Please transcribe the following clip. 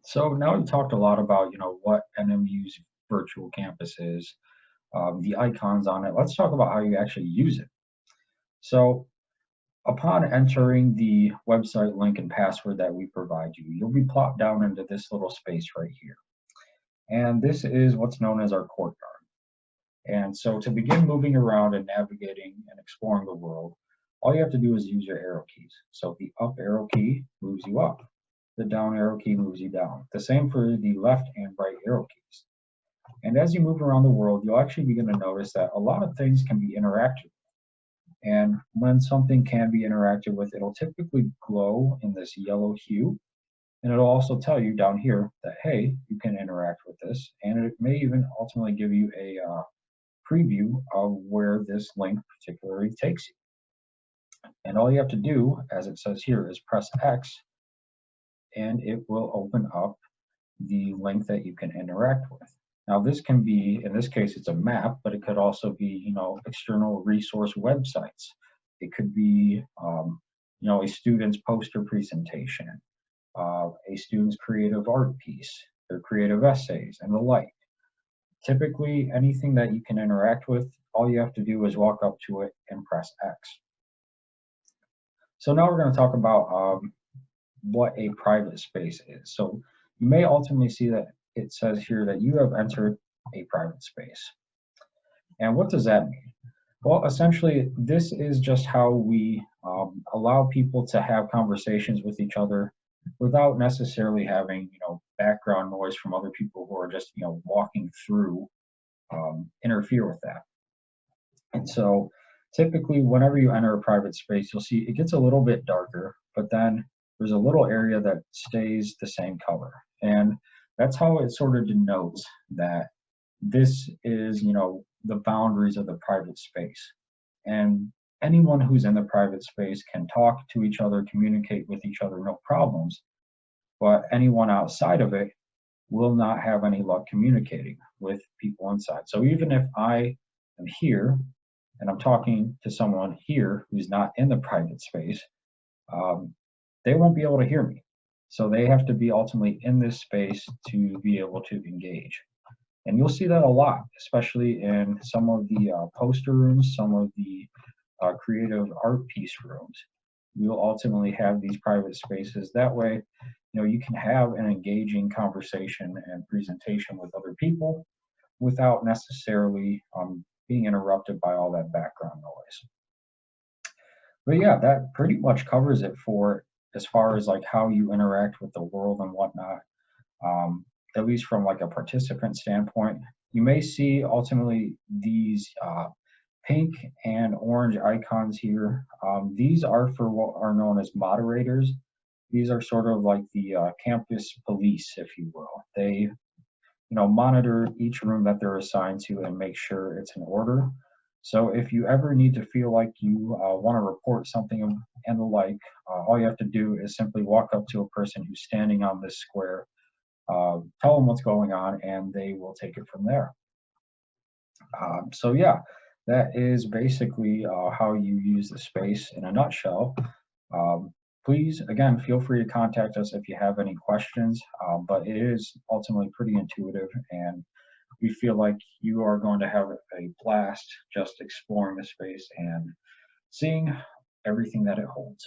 So now we've talked a lot about, what NMU's virtual campus is, the icons on it. Let's talk about how you actually use it. So upon entering the website link and password that we provide you, you'll be plopped down into this little space right here. And this is what's known as our courtyard. And so to begin moving around and navigating and exploring the world, all you have to do is use your arrow keys. So the up arrow key moves you up. The down arrow key moves you down. The same for the left and right arrow keys. And as you move around the world, you'll actually begin to notice that a lot of things can be interacted with. And when something can be interacted with, it'll typically glow in this yellow hue. And it'll also tell you down here that, hey, you can interact with this. And it may even ultimately give you a preview of where this link particularly takes you. And all you have to do, as it says here, is press X, and it will open up the link that you can interact with. Now this can be, in this case, it's a map, but it could also be, external resource websites. It could be, a student's poster presentation, a student's creative art piece, their creative essays, and the like. Typically, anything that you can interact with, all you have to do is walk up to it and press X. So now we're going to talk about what a private space is. So you may ultimately see that it says here that you have entered a private space. And what does that mean? Well, essentially, this is just how we allow people to have conversations with each other without necessarily having, background noise from other people who are just, walking through, interfere with that. And so typically, whenever you enter a private space, you'll see it gets a little bit darker, but then there's a little area that stays the same color. And that's how it sort of denotes that this is, the boundaries of the private space. And anyone who's in the private space can talk to each other, communicate with each other, no problems. But anyone outside of it will not have any luck communicating with people inside. So even if I am here and I'm talking to someone here who's not in the private space, they won't be able to hear me. So they have to be ultimately in this space to be able to engage. And you'll see that a lot, especially in some of the poster rooms, some of the creative art piece rooms. You'll ultimately have these private spaces. That way, you can have an engaging conversation and presentation with other people without necessarily being interrupted by all that background noise. But yeah, that pretty much covers it for as far as like how you interact with the world and whatnot, at least from like a participant standpoint. You may see ultimately these pink and orange icons here. These are for what are known as moderators. These are sort of like the campus police, if you will. They, monitor each room that they're assigned to and make sure it's in order. So if you ever need to feel like you want to report something and the like, all you have to do is simply walk up to a person who's standing on this square, tell them what's going on, and they will take it from there. So yeah, that is basically how you use the space in a nutshell. Please, again, feel free to contact us if you have any questions, but it is ultimately pretty intuitive, and we feel like you are going to have a blast just exploring the space and seeing everything that it holds.